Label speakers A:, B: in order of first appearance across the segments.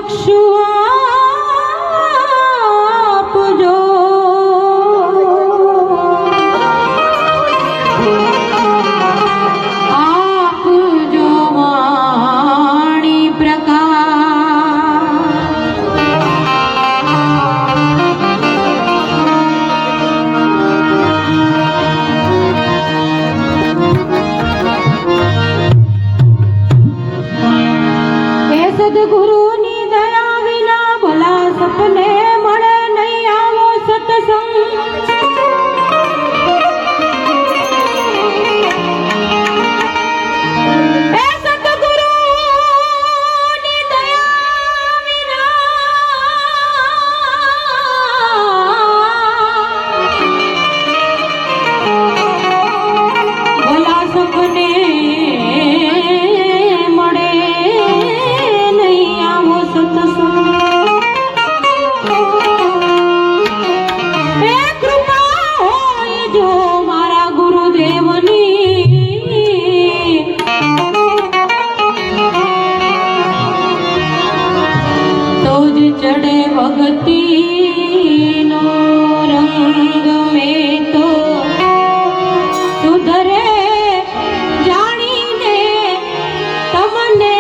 A: ચક્ષુ આપજો આપજો વાણી પ્રકાશ સદગુરુની દયા વિના ભલા સપને મળે નહીં આવો સત્સંગ સદગુરુની દયા વિના ભલા સપને ચડે ભક્તિ નો રંગ મેં તો સુધરે જાણીને તમને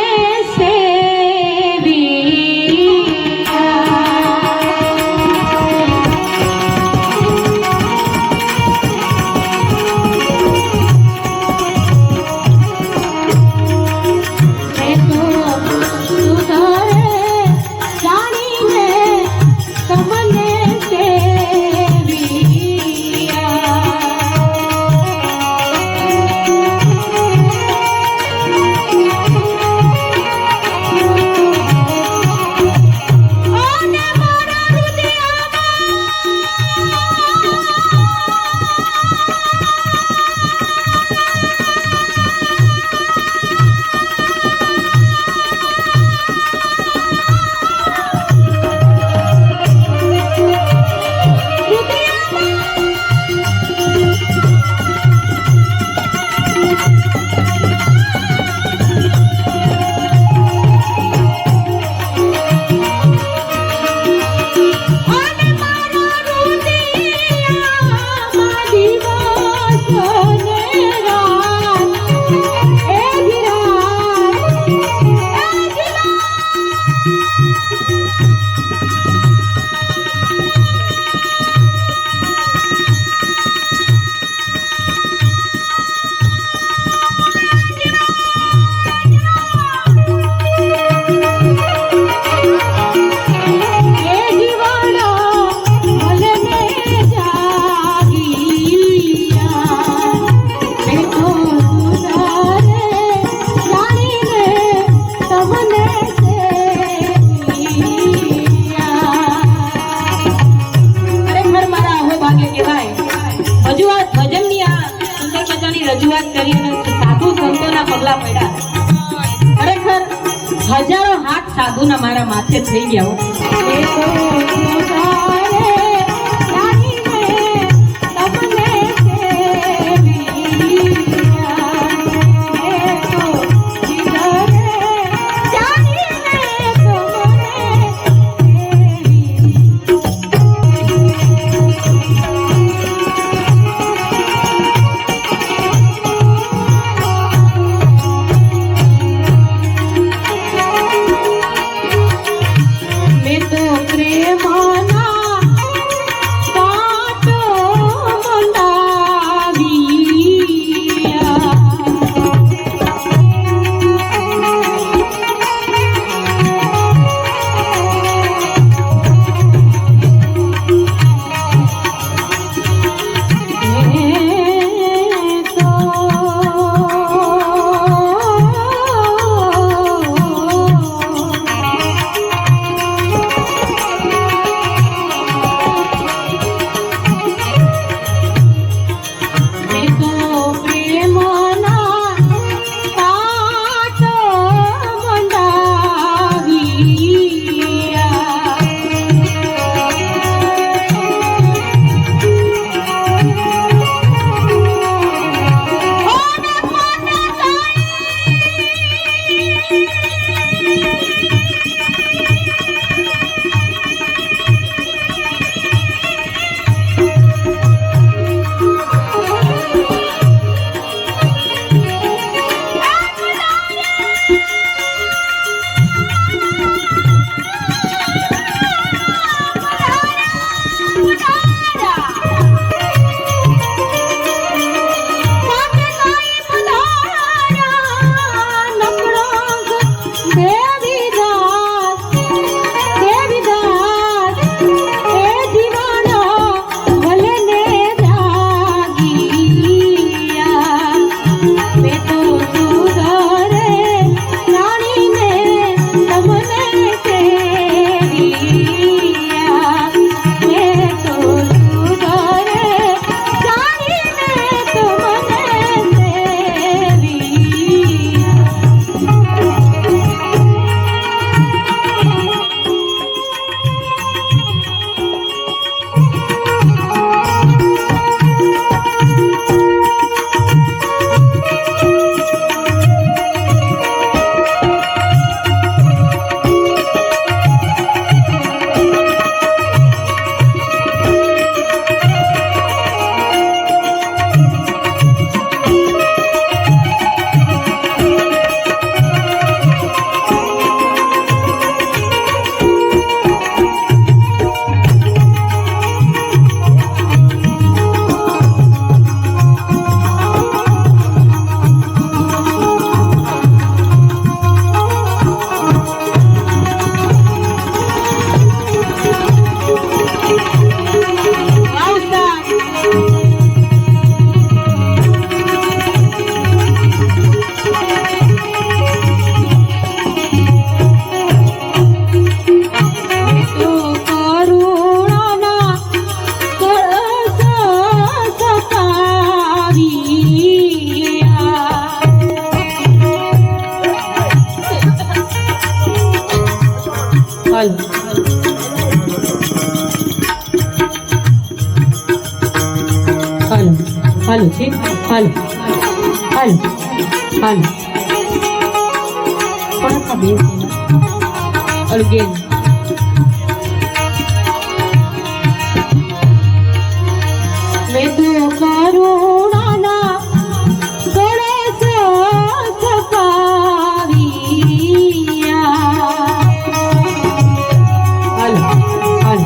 A: રજૂઆત કરીને સાધુ સંતોના પગલા પડ્યા. ખરેખર હજારો હાથ સાધુના મારા માથે થઈ ગયા. પ્રેમાના હાલો હાલો હાલો છે હાલો હાલો હાલો પણ આ બે અગેન મેં તો કરુણાના કળશ છપાવ્યા. હાલો હાલો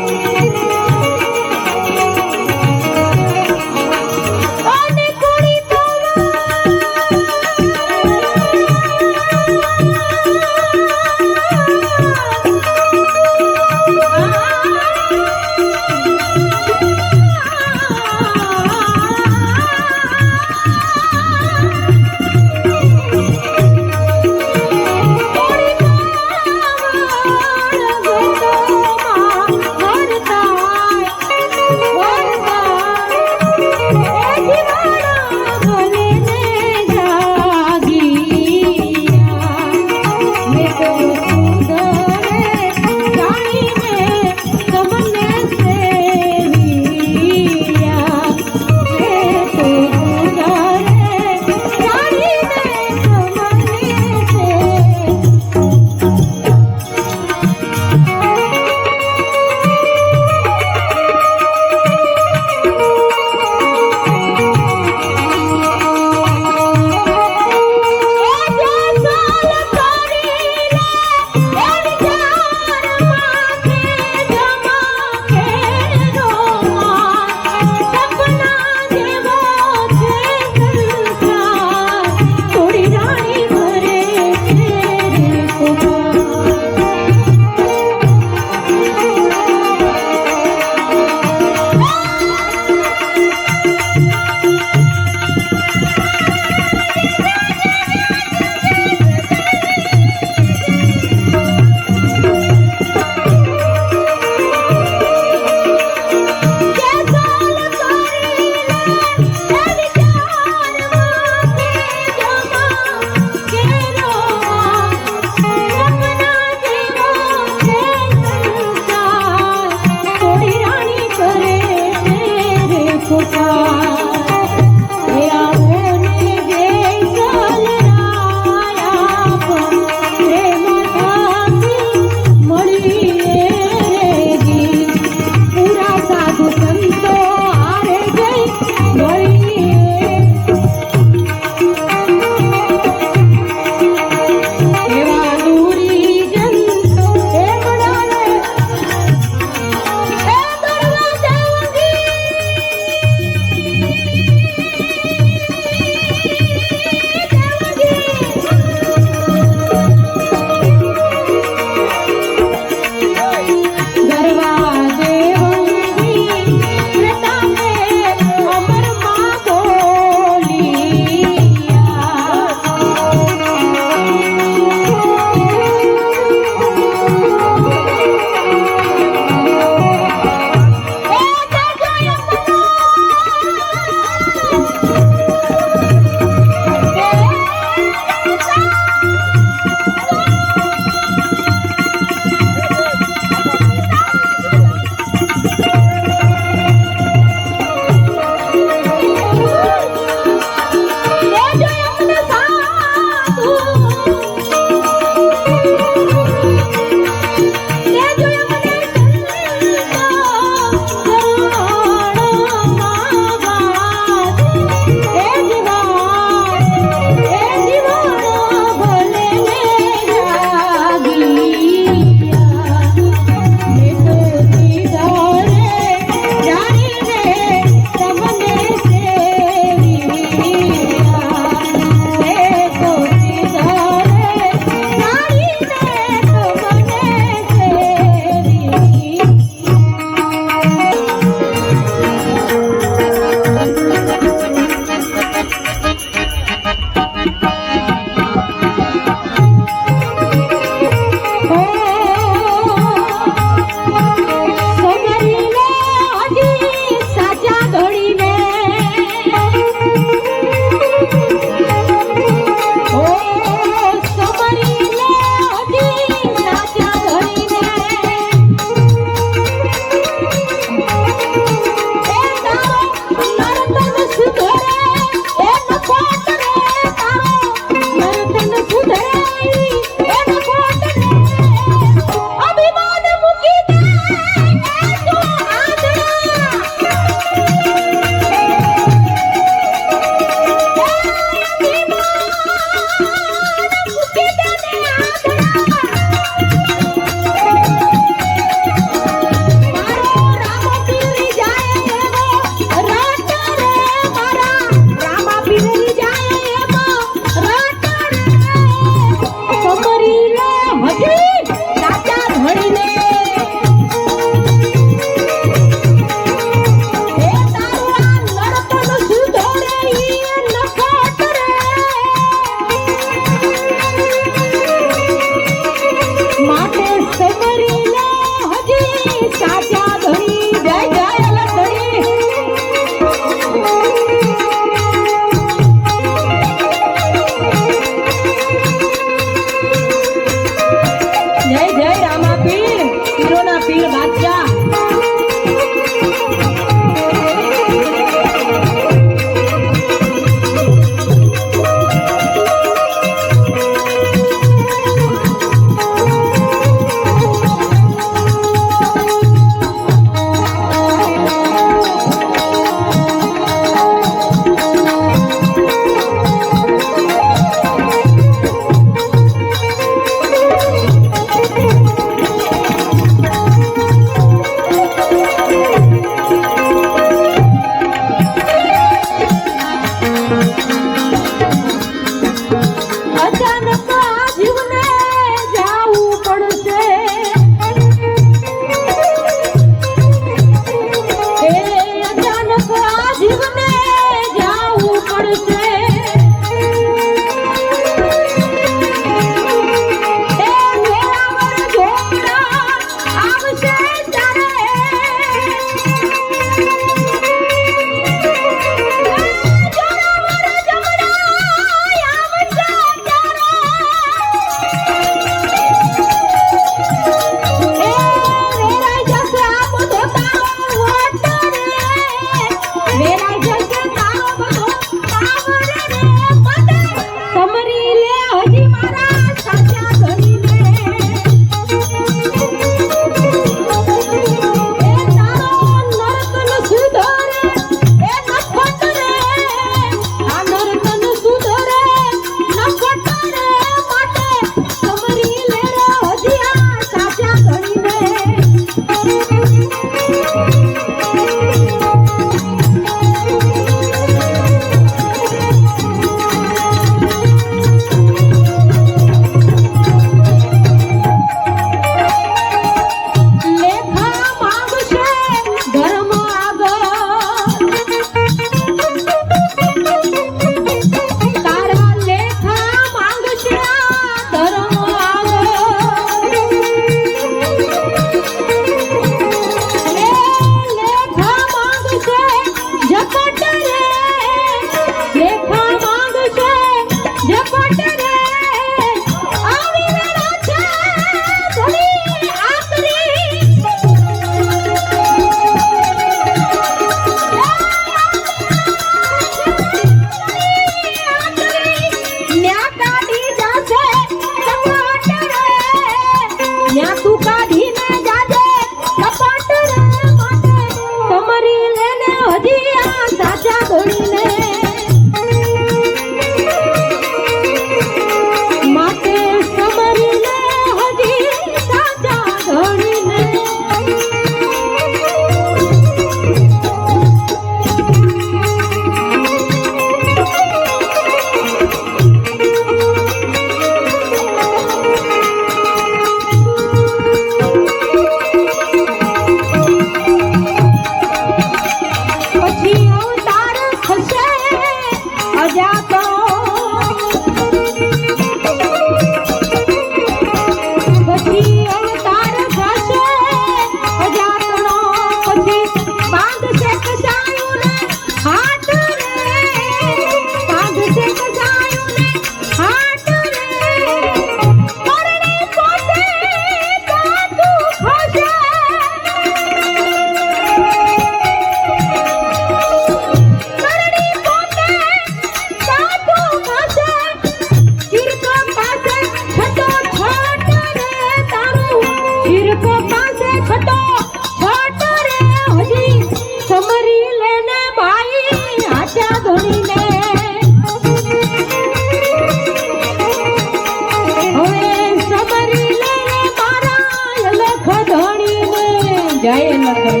A: જય લખન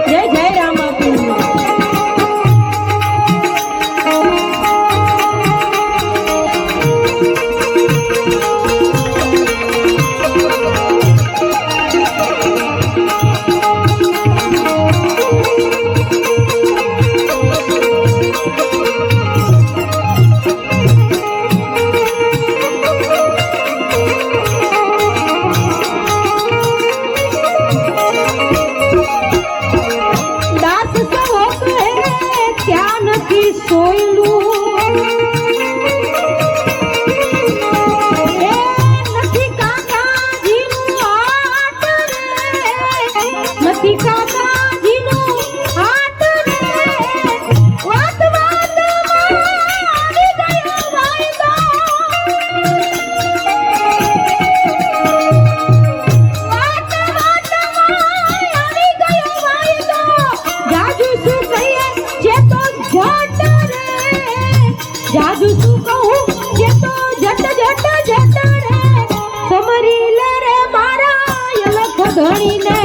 A: જય જય રામાપીર જાદુ શું કહું જે તો જટ જટ જટ રે સમરી લે રે મારા લખ ધણીને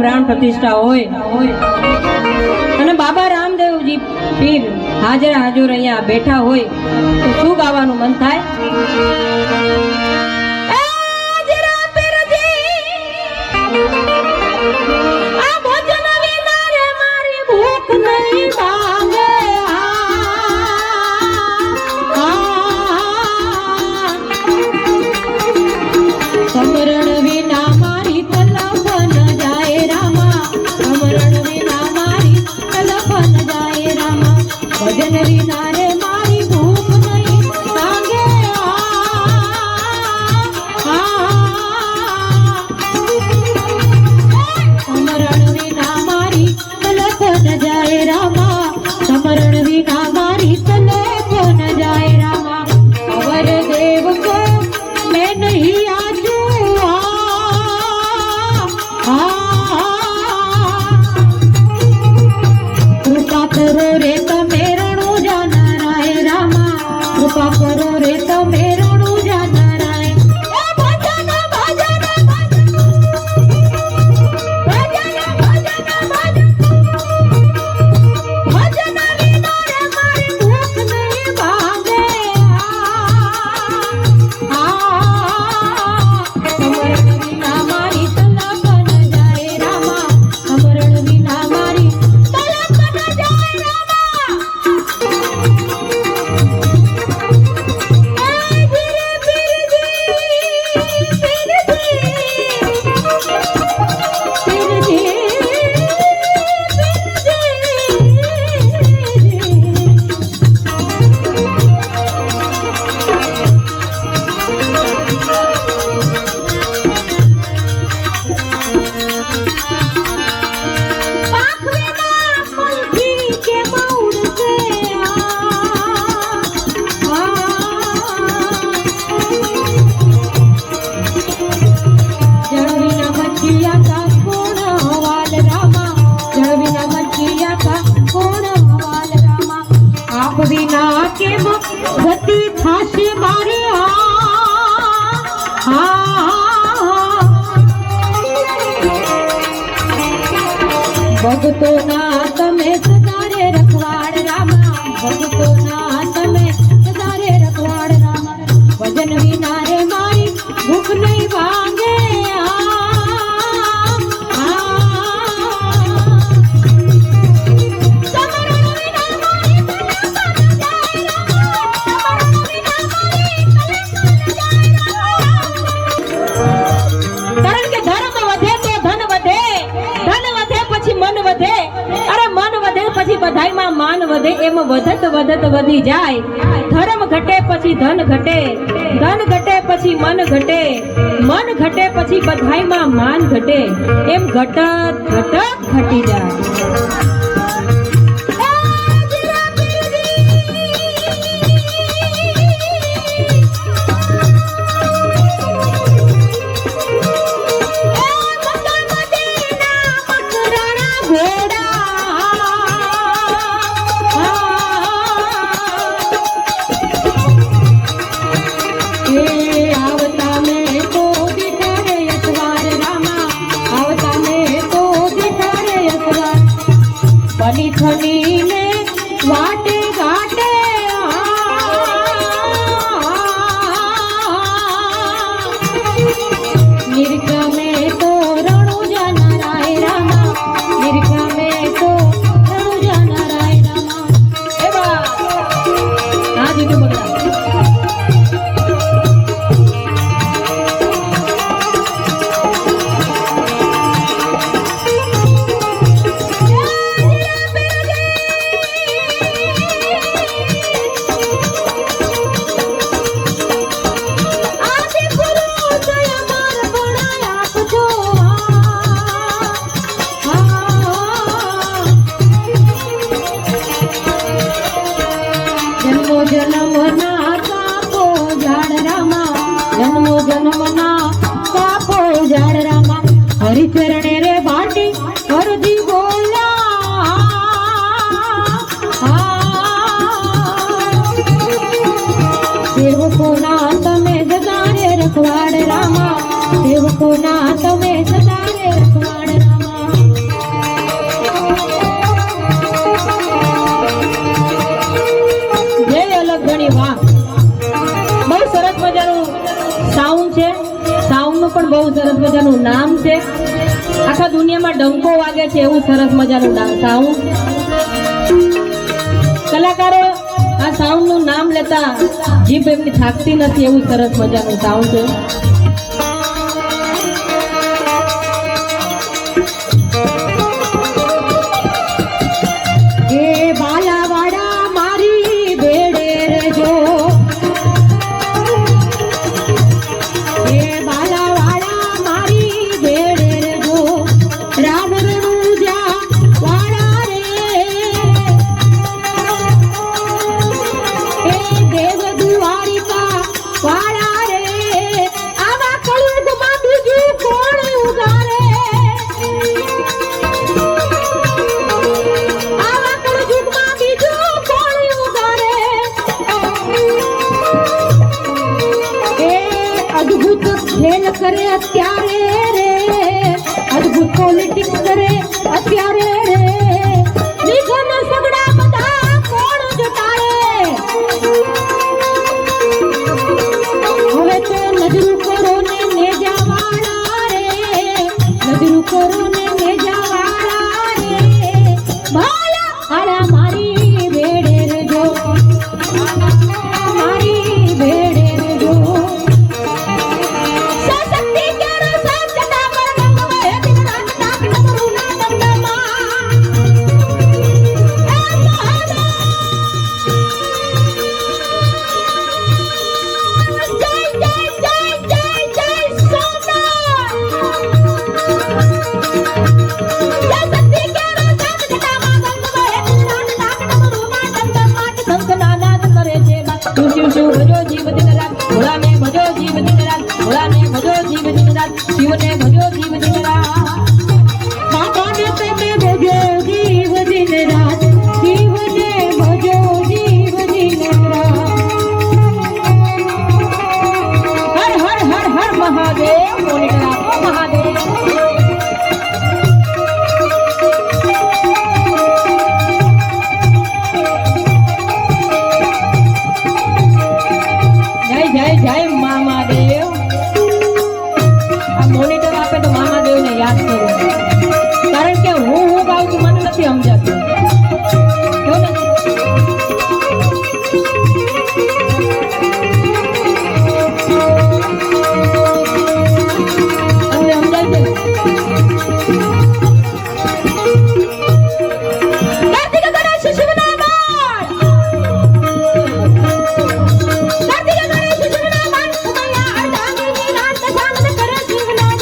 A: પ્રાણ પ્રતિષ્ઠા હોય અને બાબા રામદેવજી પીર હાજર અહીંયા બેઠા હોય તો શું ગાવાનું મન થાય?
B: ભજન વિના રે મારી ભૂખ નહીં લાગે સમરણ વિના મારી તલપ ન જાય રામા સમરણ વિના મારી તલપ ન જાય રામા અવર દેવ કો મેં નહીં આજુ કૃપા કરો રે તમે કૃપા કરો રે તમે રણુ જાનારાય ભજન ભજન ભજન વિના રે મારી ભૂખ નહીં ભાગે સમરણ વિના મારી તલપ ન જાય રામા સમરણ વિના મારી તલપ ન જાય રામા વિના કેમ ગતિ થાશે મારે ભગતો ના તમે સદારે રખવાડ રામા ભગતો ના તમે સદારે રખવાડ રામા ભજન વિના રે મારી ભૂખ નહીં ભાંગે બધાયમાં માન વધે એમ વધત વધત વધી જાય ધર્મ ઘટે પછી ધન ઘટે ધન ઘટે પછી મન ઘટે મન ઘટે પછી બધાયમાં માન ઘટે એમ ઘટત ઘટત ઘટી જાય આવતા મેં તો દિઠારે યશવાર રામા આવતા મેં તો દિઠારે યશવાર
A: માનું પણ બહુ સરસ મજાનું નામ છે. આખા દુનિયામાં ડંકો વાગે છે એવું સરસ મજાનું સાઉન્ડ. કલાકારો આ સાઉન્ડનું નામ લેતા જીભ એમની થાકતી નથી એવું સરસ મજાનું સાઉન્ડ છે.
B: ખેલ કરે અત્યારે રે, અદ્ભુત પોલિટિક્સ કરે અત્યારે રે, નિગમ સગડા બધા કોણ જટાડે. હવે તો નજરું કરો ને નેજાવાળા રે, નજરું કરો ને નેજાવાળા રે, ભાલા હાડા મારી બેડે રેજો, મારી બેડે રેજો. શિવને ભજો જીવ દિન રાત, બાબાને તમે ભજો જીવ દિન રાત, શિવને ભજો જીવ દિન રાત. હર હર હર હર મહાદેવ, મોનિકા મહાદેવ. જય જય જય મહાદેવ. મોનિટર આપે તો મહાદેવને યાદ કરો, કારણ કે હું ગાઉં છું મને નથી સમજાતું. હવે સમજાય છે. કાર્તિક ગણેશ શિવના બાળ, કાર્તિક ગણેશ શિવના બાળ, ઉમૈયા અર્ધાંગીની રાત સાંજ કરે શિવના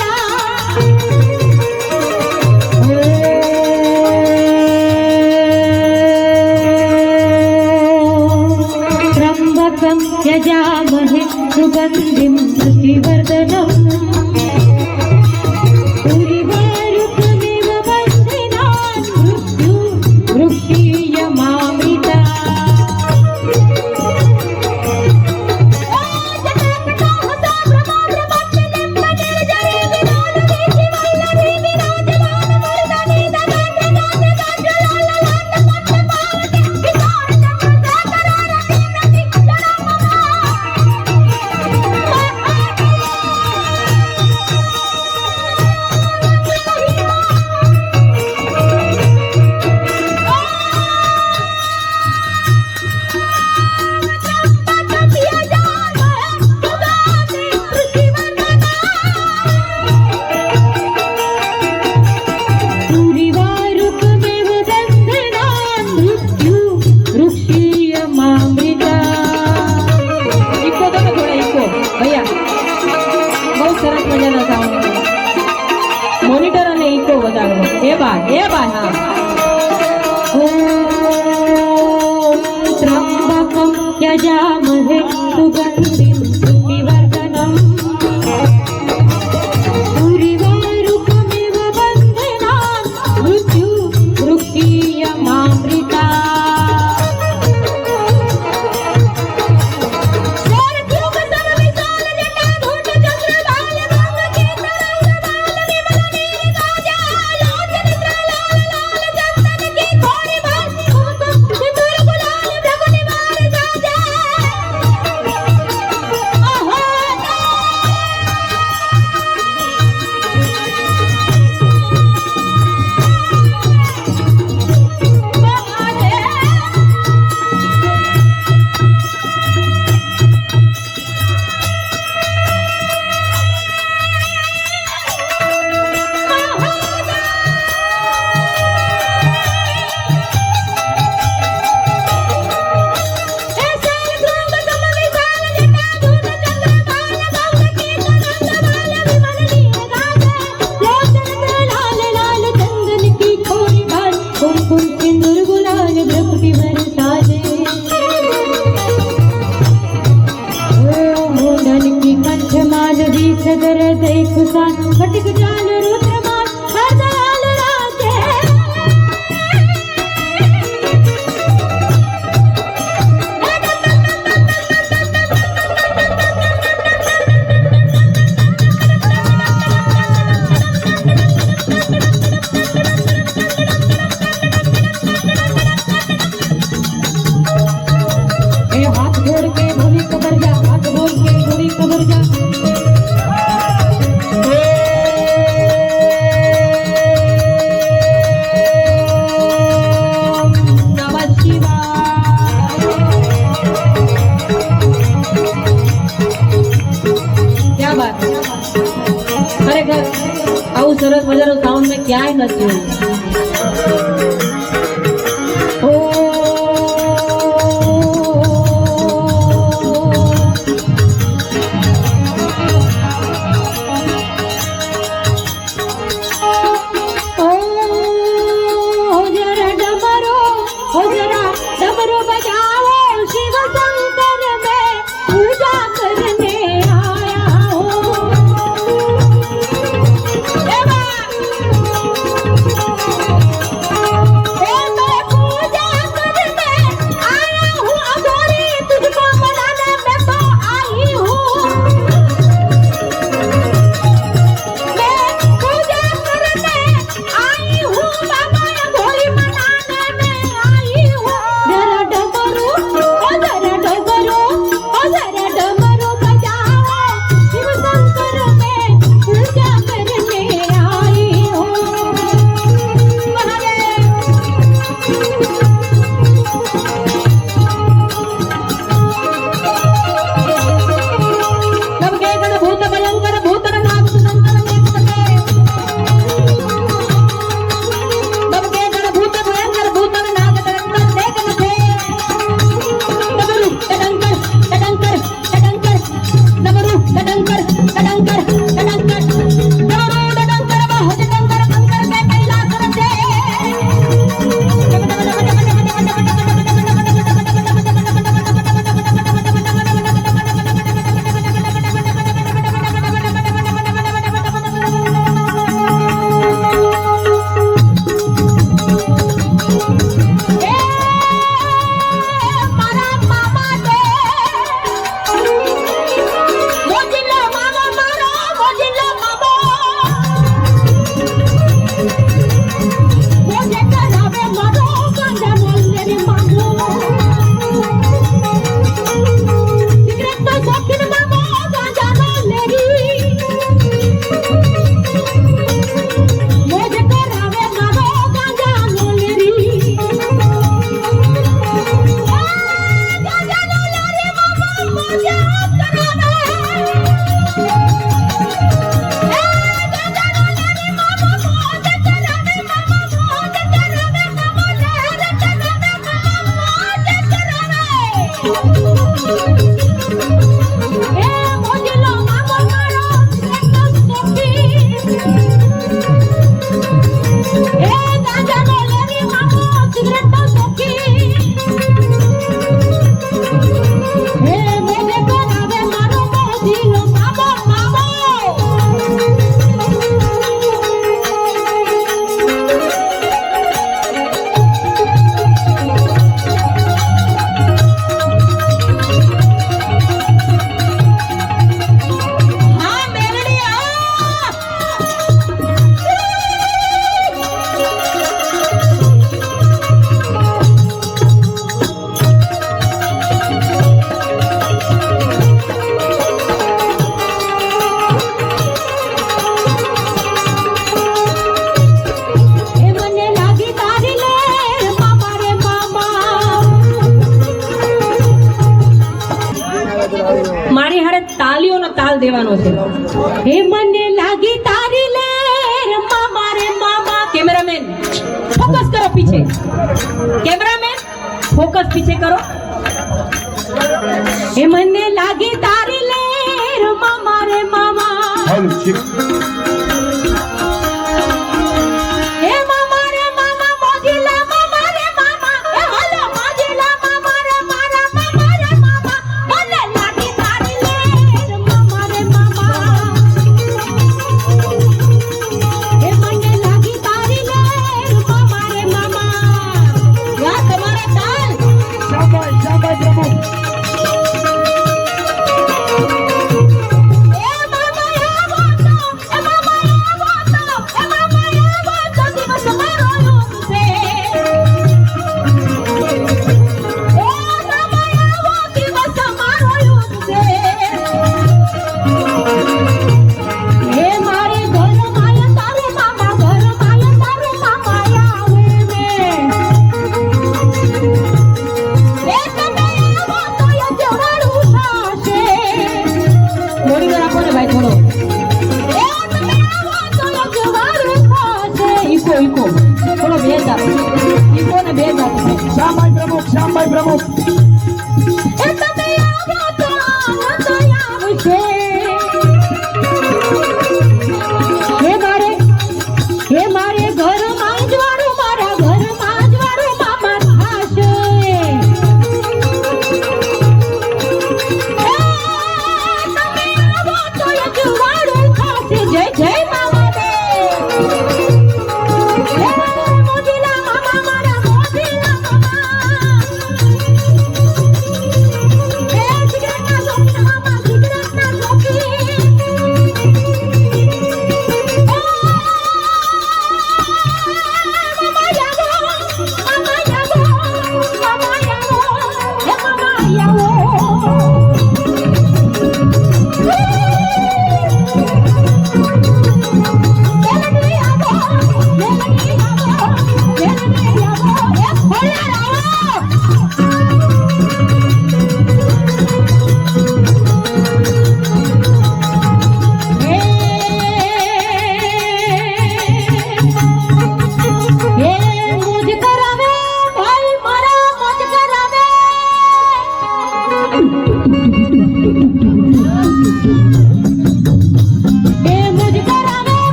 B: ત્રંબકં યજામહે સુગંધિં પુષ્ટિવર્ધનम् ઉર્વારુકમિવ બંધિનાन् મૃત્યુ વૃક્ષીયમામૃતા. सदर दे खुशाल फटक जाल रुद्रमान हर दयाल राजे ए हाथ जोड़ के भोली कबर जा हाथ बोल के भोली कबर जा ખરેખર આવું સરસ મજાનું સાઉન્ડ મેં ક્યાંય નથી મારી હારે તાલીઓનો તાલ દેવાનો છે હે મને લાગી તારી લેર મામા રે મામા કેમેરામેન ફોકસ કરો પીછે કેમેરામેન ફોકસ પીછે કરો હે મને લાગી તારી લેર મામા રે મામા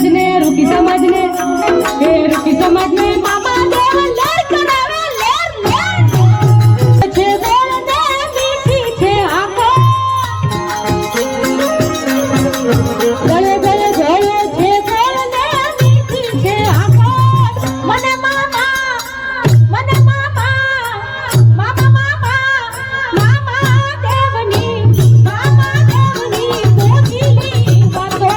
B: સમજને રૂકી સમજને એ રૂકી સમજને મામા દેવ લડ કરાવે લેર લેર છે ગોળ ને મીઠી છે આંખો ગળે ગળે ગળે છે ગોળ ને મીઠી છે આંખો મને મામા દેવની પોચીલી વાતો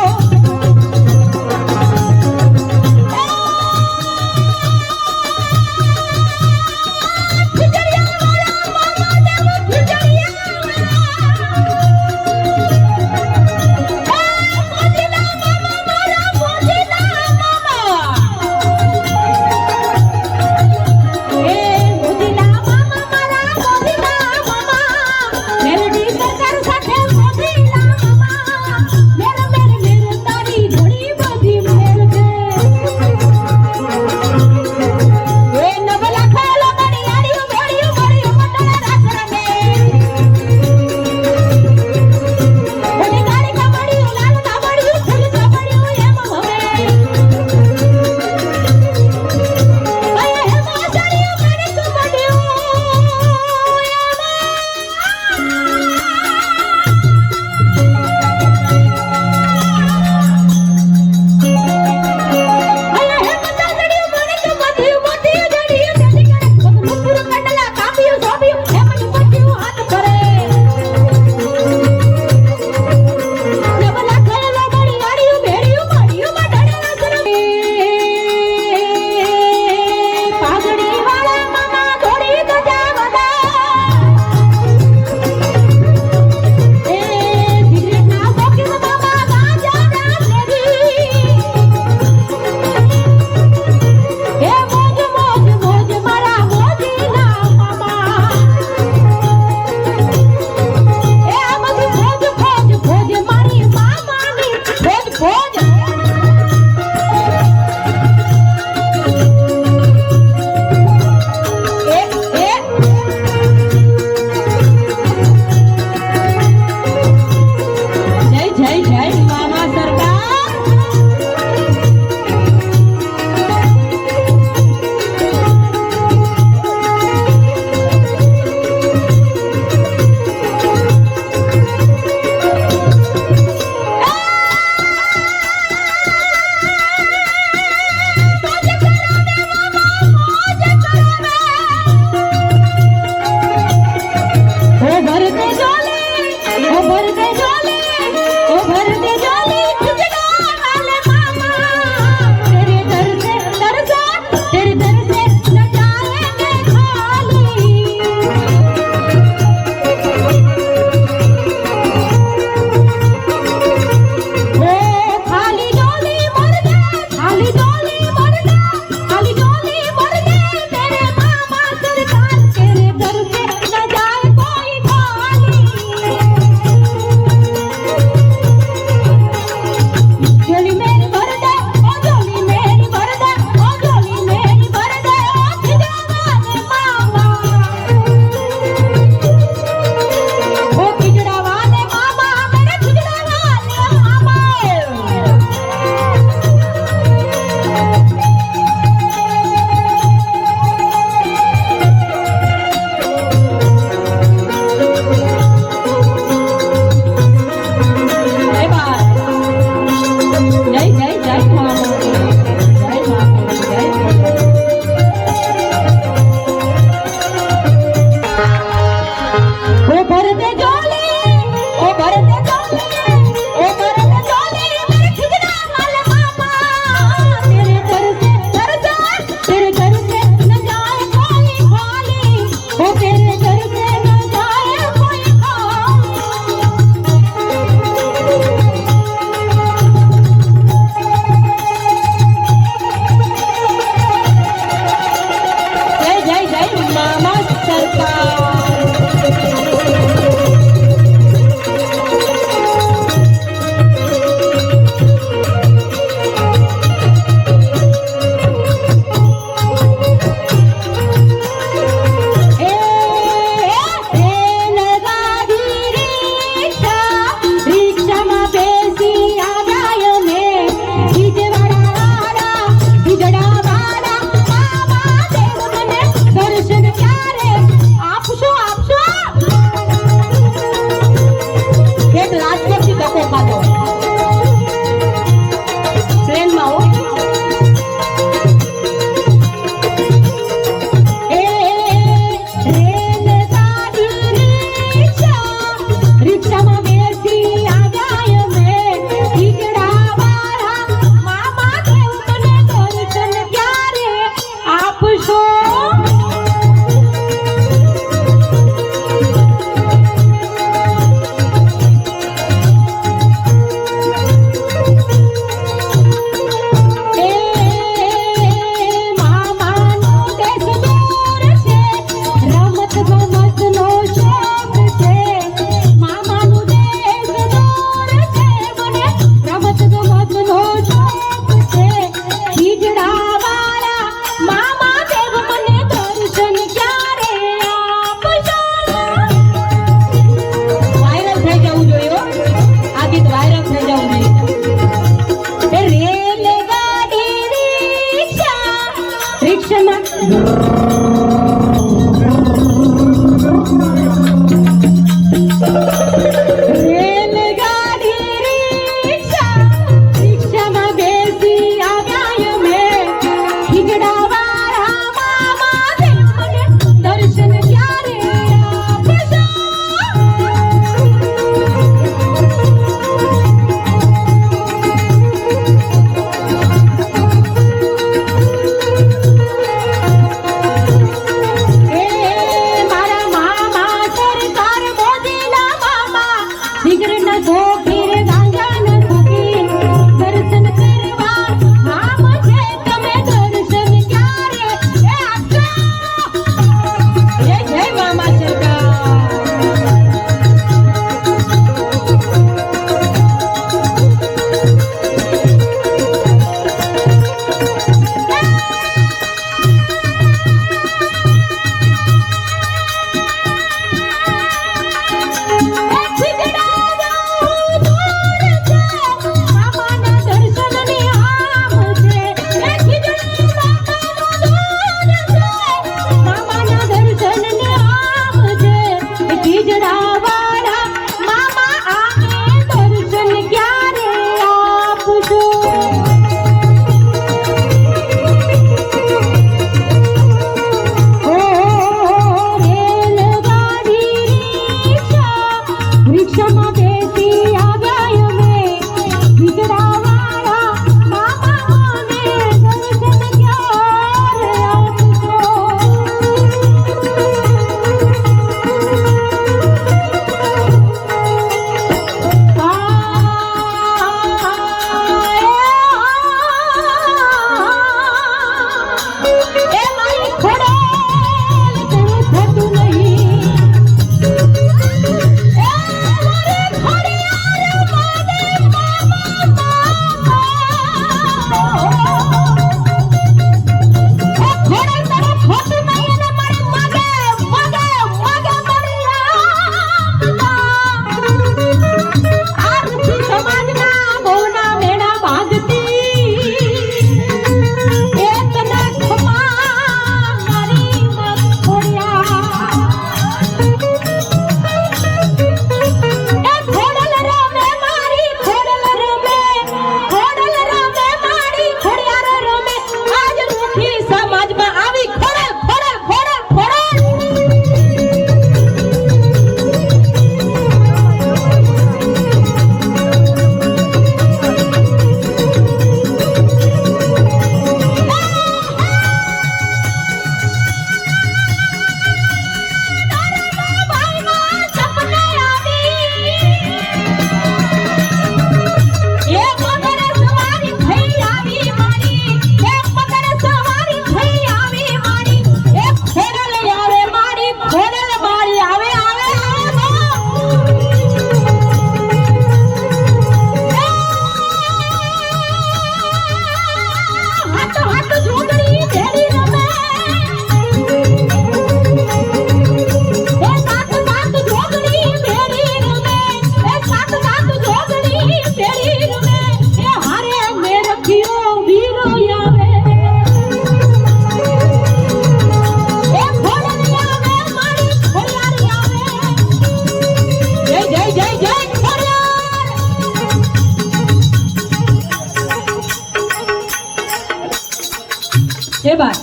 A: એ વાત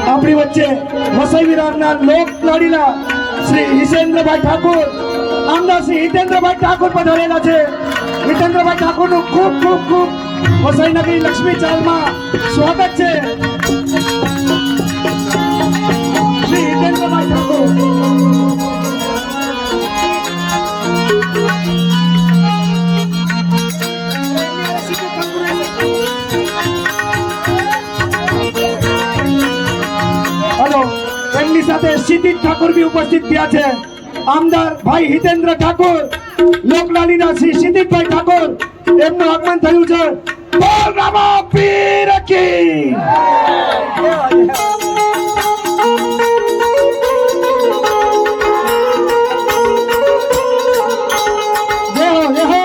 C: આપણી વચ્ચે વસઈ વિરારના લોક લાડીલા શ્રી હિતેન્દ્રભાઈ ઠાકોર આમદાર શ્રી હિતેન્દ્રભાઈ ઠાકોર પધારેલા છે. હિતેન્દ્રભાઈ ઠાકોરનું ખૂબ ખૂબ ખૂબ વસઈ નગરી લક્ષ્મી ચાલમાં સ્વાગત છે. શ્રી હિતેન્દ્રભાઈ ઠાકોર હલો એમની સાથે ક્ષિતિજ ઠાકોર બી ઉપસ્થિત થયા છે. આમદાર ભાઈ હિતેન્દ્ર ઠાકોર લોકલાલીના શ્રી ક્ષિતિજભાઈ ઠાકોર એમનું આગમન થયું છે. બોલ રામા પીર કી જય હો જય હો.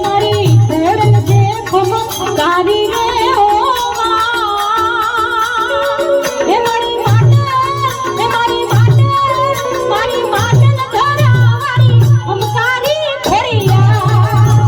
B: મારી ઘોડલ જે ખમકારી રે ઓ માં એ મારી માટે ન ધરાવાળી ખમકારી ઘોડિયા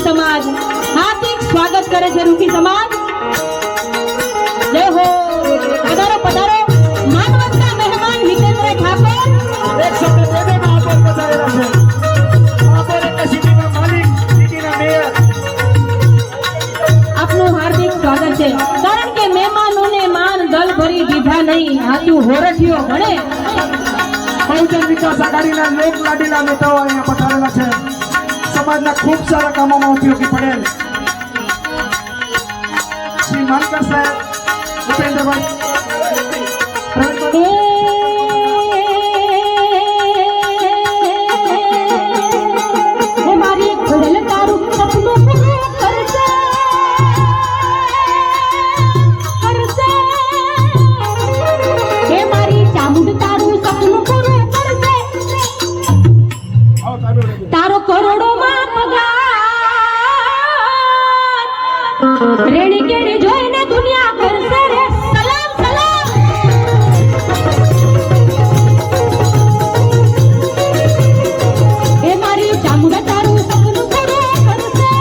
B: સમાજ હાર્દિક સ્વાગત કરે છે. રૂખી સમાજ જય હો. પધારો પધારો. માનવતના મહેમાન હિતેન્દ્ર ઠાકોર
C: એક શબ્દ દે દે મહાપૌર પધારેલા છે. મહાપૌર એટલે સિટીના માલિક, સિટીના મેયર.
B: આપનું હાર્દિક સ્વાગત છે. કારણ કે મહેમાનોને માન દલ ભરી દીધા નહીં, હાચું હોરઠિયો ભણે.
C: બહુજન વિકાસ આઘાડીના લોક લાડીલા નેતાઓ અહીંયા પધારેલા છે. સમાજના ખૂબ સારા કામોમાં ઉપયોગી પડેલ શ્રી માનકર સાહેબ, ભૂપેન્દ્રભાઈ,
B: હે મારી ખોડલ તારું સપનું પૂરું કરશે, કરશે. હે મારી ચામુંડ તારું સપનું પૂરું કરશે. તારો કરોડોમાં પગાર રેણી કેણી જોઈને દુનિયા કરશે રે સલામ સલામ. એ મારી ચામુંડા તારું સપનું પૂરું કરશે,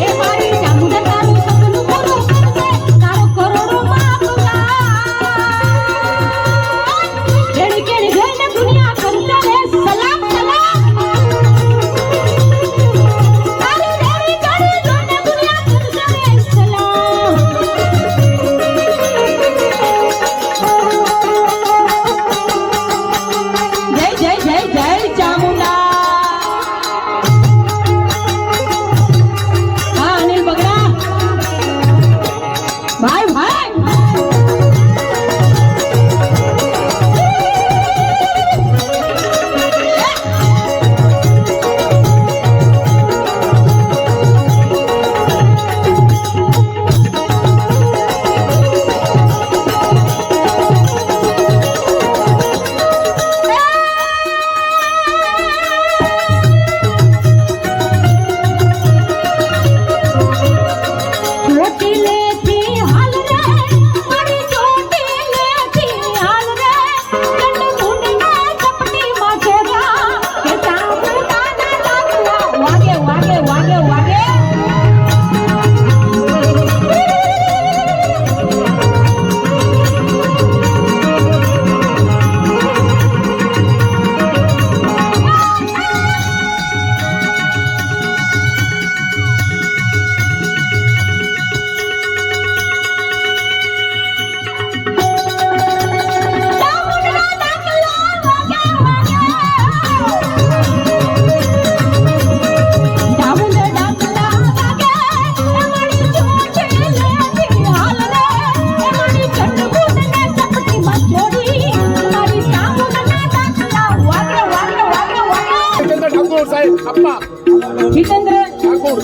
B: એ મારી ચામુંડા તારું સપનું પૂરું કરશે. તારો કરોડોમાં પગાર રેણી કેણી જોઈને દુનિયા કરશે રે સલામ સલામ. તારી રેણી કેણી જોઈને દુનિયા કરશે રે સલામ. જય જય જય જય ચામુંડા. હા અનિલ બગડા ભાઈ ભાઈ. ચોટીલેથી હાલ રે મારી ચોટીલેથી હાલ રે ચંડમુંડના ચપટીમાં છોડા કે ચામડાના લાકડા વાગે વાગે વાગે વાગે. ચામુંડના લાકડા વાગે વાગે. ચામુંડા લાકડા વાગે મારી ચોટીલેથી હાલ રે મારી ચંડમુંડને ચપટીમાં છોડી મારી ચામુંડના લાકડા વાગે વાગે વાગે વાગે.
D: ઠાકોર સાહેબ અપ્પા
B: જીતેન્દ્ર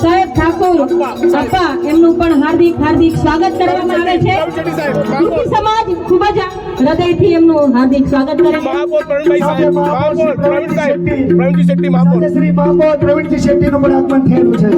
B: સાહેબ ઠાકોર અપ્પા એમનું પણ હાર્દિક હાર્દિક સ્વાગત કરવામાં આવે છે.
D: ચડી સાહેબ
B: રૂખી સમાજ ખૂબ જ હૃદયથી એમનું હાર્દિક સ્વાગત કરે છે.
D: મહાપૌર પ્રવીણભાઈ સાહેબ મહાપૌર પ્રવીણ સાહેબ પ્રવીણજી શેટ્ટી મહાપૌર
C: શ્રી મહાપૌર પ્રવીણજી શેટ્ટીનું પણ આગમન થયેલું છે.